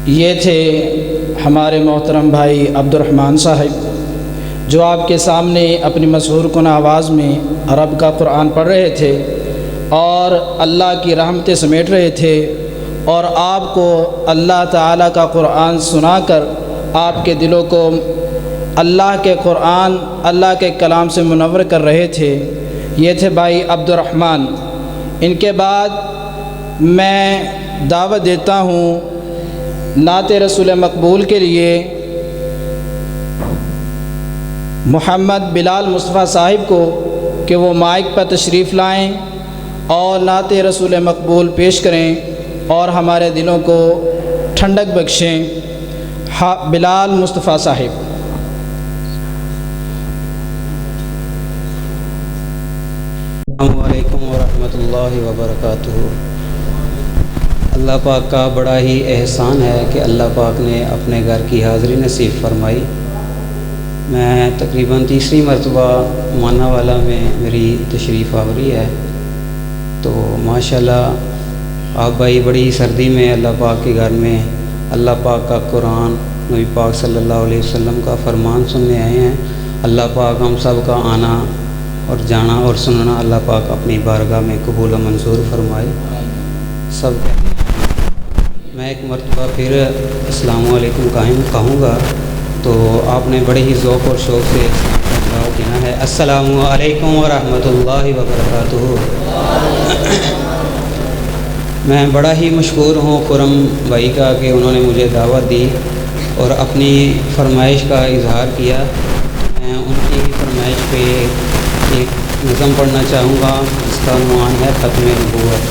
یہ تھے ہمارے محترم بھائی عبدالرحمن صاحب، جو آپ کے سامنے اپنی مسحور کن آواز میں رب کا قرآن پڑھ رہے تھے اور اللہ کی رحمتیں سمیٹ رہے تھے، اور آپ کو اللہ تعالیٰ کا قرآن سنا کر آپ کے دلوں کو اللہ کے قرآن، اللہ کے کلام سے منور کر رہے تھے۔ یہ تھے بھائی عبدالرحمن۔ ان کے بعد میں دعوت دیتا ہوں نعت رسول مقبول کے لیے محمد بلال مصطفیٰ صاحب کو کہ وہ مائک پر تشریف لائیں اور نعت رسول مقبول پیش کریں اور ہمارے دلوں کو ٹھنڈک بخشیں۔ بلال مصطفیٰ صاحب۔ السلام علیکم ورحمۃ اللہ وبرکاتہ۔ اللہ پاک کا بڑا ہی احسان ہے کہ اللہ پاک نے اپنے گھر کی حاضری نصیب فرمائی۔ میں تقریباً تیسری مرتبہ مانا والا میں میری تشریف آوری ہے، تو ماشاءاللہ آپ بھائی بڑی سردی میں اللہ پاک کے گھر میں اللہ پاک کا قرآن، نبی پاک صلی اللہ علیہ وسلم کا فرمان سننے آئے ہیں۔ اللہ پاک ہم سب کا آنا اور جانا اور سننا اللہ پاک اپنی بارگاہ میں قبول و منظور فرمائے۔ سب کہتے ہیں، میں ایک مرتبہ پھر السلام علیکم کہوں گا، تو آپ نے بڑے ہی ذوق اور شوق سے جواب دینا ہے۔ السلام علیکم ورحمۃ اللہ وبرکاتہ۔ میں بڑا ہی مشکور ہوں خرم بھائی کا کہ انہوں نے مجھے دعوت دی اور اپنی فرمائش کا اظہار کیا۔ میں ان کی فرمائش پہ ایک نظم پڑھنا چاہوں گا جس کا عنوان ہے ختم نبوت۔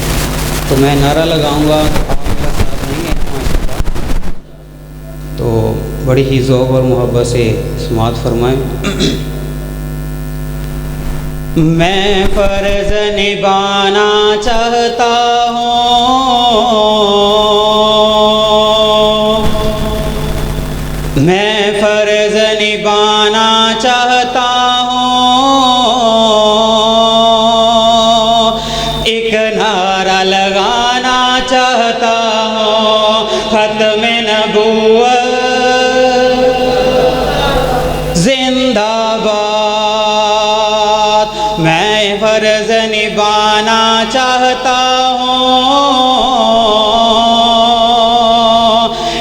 تو میں نعرہ لگاؤں گا، آپ میرا ساتھ دیں گے ماشاءاللہ، تو بڑی ہی ذوق اور محبت سے سماعت فرمائیں۔ میں فرض نبھانا چاہتا ہوں، میں فرض نبھانا چاہتا ہوں، ایک نعرہ لگانا چاہتا ہوں، ختم نبوت زندہ باد۔ میں فرض نبھانا چاہتا ہوں،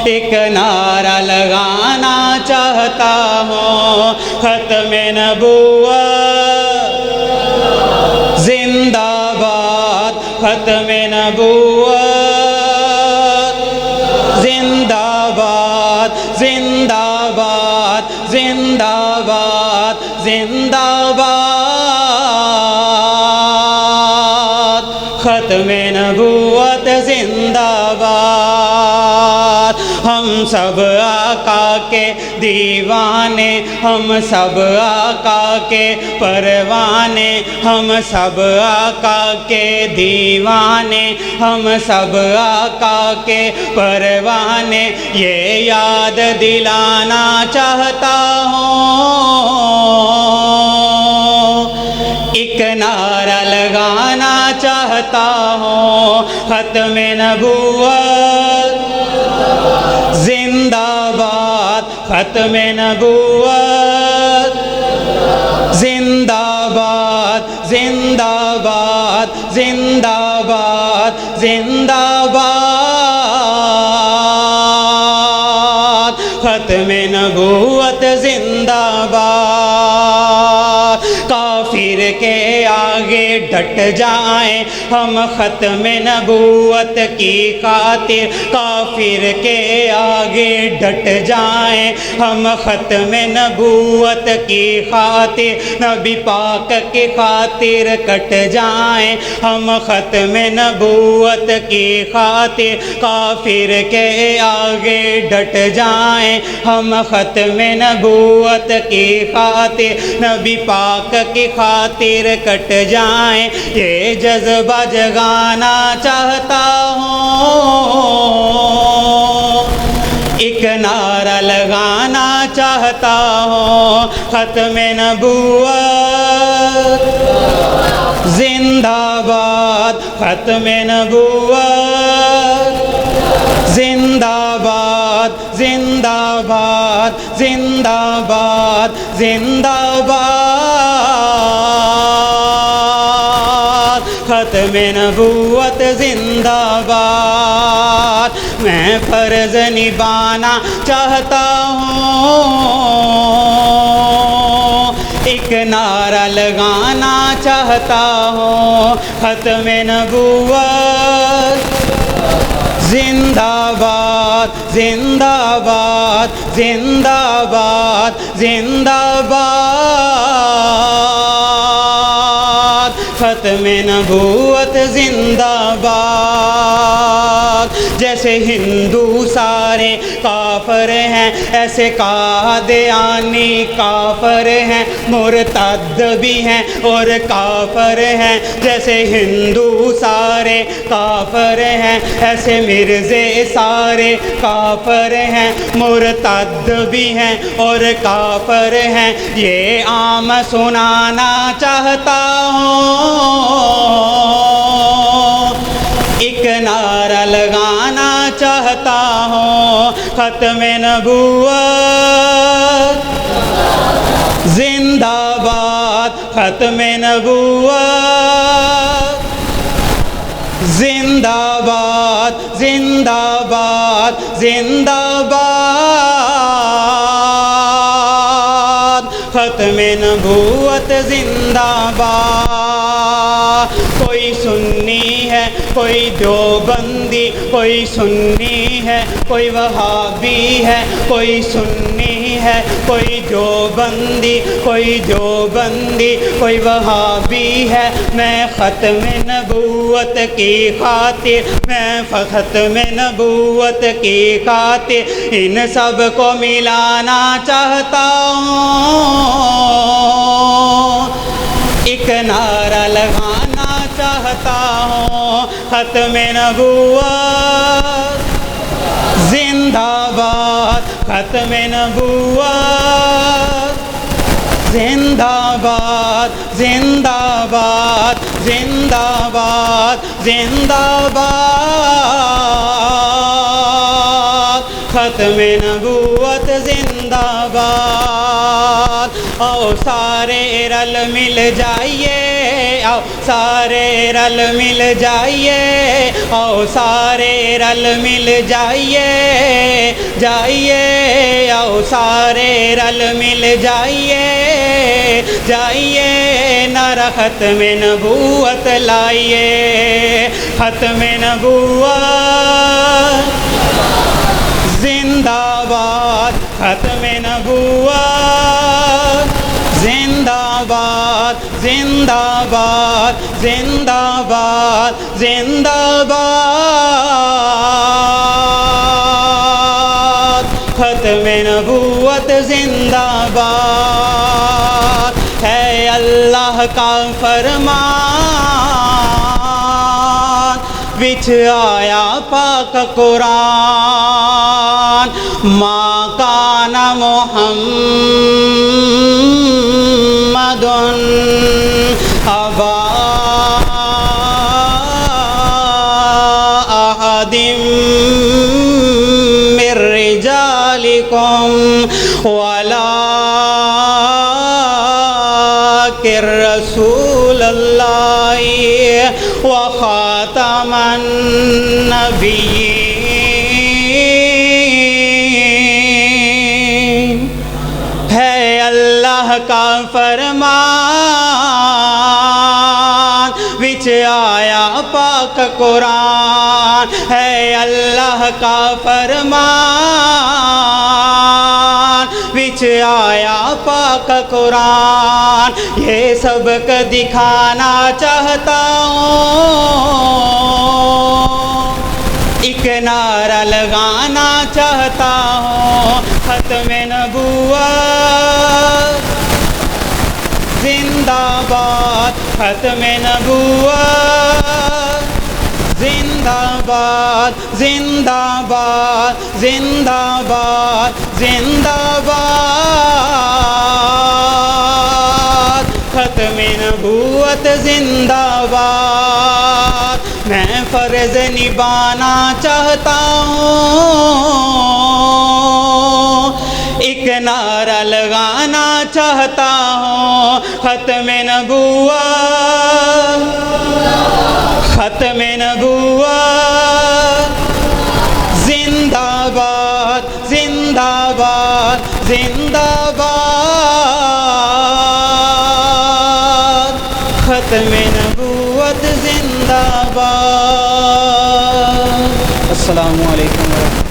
ایک نعرہ لگانا چاہتا ہوں، ختم نبوت زندہ باد، ختم نبوت زندہ باد، زندہ باد، زندہ باد، زندہ باد، ختم نبوت زندہ باد۔ ہم سب آقا کے دیوانے، ہم سب آقا کے پروانے، ہم سب آقا کے دیوانے، ہم سب آقا کے پروانے، یہ یاد دلانا چاہتا ہوں، ایک نعرہ لگانا چاہتا ہوں، ختم نبوت زندہ باد، ختم نبوت زندہ باد، زندہ باد، زندہ باد، زندہ باد، ختم نبوت زندہ باد۔ کافر کے آگے ڈٹ جائیں ہم ختم نبوت کی خاطر، کافر کے آگے ڈٹ جائیں ہم ختم نبوت کی خاطر، نبی پاک کی خاطر کٹ جائیں ہم ختم نبوت کی خاطر، کافر کے آگے ڈٹ جائیں ہم ختم نبوت کی خاطر، نبی پاک کی خاطر کٹ جائیں، یہ جذبہ جگانا چاہتا ہوں، ایک نعرہ لگانا چاہتا ہوں، ختم نبوت زندہ باد، ختم نبوت زندہ باد، زندہ باد زندہ باد زندہ باد ختم نبوت زندہ باد میں فرض نبھانا چاہتا ہوں ایک نعرہ لگانا چاہتا ہوں ختم نبوت زندہ باد زندہ باد زندہ باد زندہ باد ختم نبوت زندہ باد جیسے ہندو سارے کافر ہیں ایسے قادیانی کافر ہیں مرتد بھی ہیں اور کافر ہیں جیسے ہندو سارے کافر ہیں ایسے مرزے سارے کافر ہیں مرتد بھی ہیں اور کافر ہیں یہ عام سنانا چاہتا ہوں ایک نعرہ لگانا چاہتا ہوں ختم نبوت زندہ باد ختم نبوت زندہ باد زندہ باد زندہ باد ختم نبوت زندہ باد کوئی سنی ہے کوئی دیوبندی کوئی سنی ہے کوئی وہابی ہے کوئی سنی ہے کوئی دیوبندی کوئی وہابی ہے میں ختم نبوت کی خاطر میں ختم نبوت کی خاطر ان سب کو ملانا چاہتا ہوں ایک نعرہ لگانا چاہتا ہوں ختم نبوت زندہ باد ختم نبوت زندہ باد زندہ باد زندہ باد زندہ باد ختم نبوت زندہ باد آؤ سارے رل مل جائیے آؤ سارے رل مل جائیے آؤ سارے رل مل جائیے جائیے آؤ سارے رل مل جائیے جائیے نعرہ ختم نبوت لائیے ختم نبوت زندہ باد ختم نبوت زندہ باد زندہ باد زندہ باد زندہ باد ختم نبوت زندہ باد ہے اللہ کا فرمان وچ آیا پاک قرآن ما کان محمد ابا احد من رجالکم ولکن رسول اللہ وخاتم النبیین ہے اللہ کا فرمان وچ آیا پاک قرآن ہے اللہ کا فرمان وچ آیا پاک قرآن یہ سبق دکھانا چاہتا ہوں ایک نعرہ لگانا چاہتا ہوں ختم نبوت زندہ باد ختم نبوت زندہ باد زندہ باد زندہ باد زندہ باد ختم نبوت زندہ باد میں فرض نبھانا چاہتا ہوں سے نعرہ لگانا چاہتا ہوں، ختم نبوت، ختم نبوت، زندہ باد زندہ باد زندہ باد، ختم نبوت زندہ باد۔ السلام علیکم ورحمۃ اللہ۔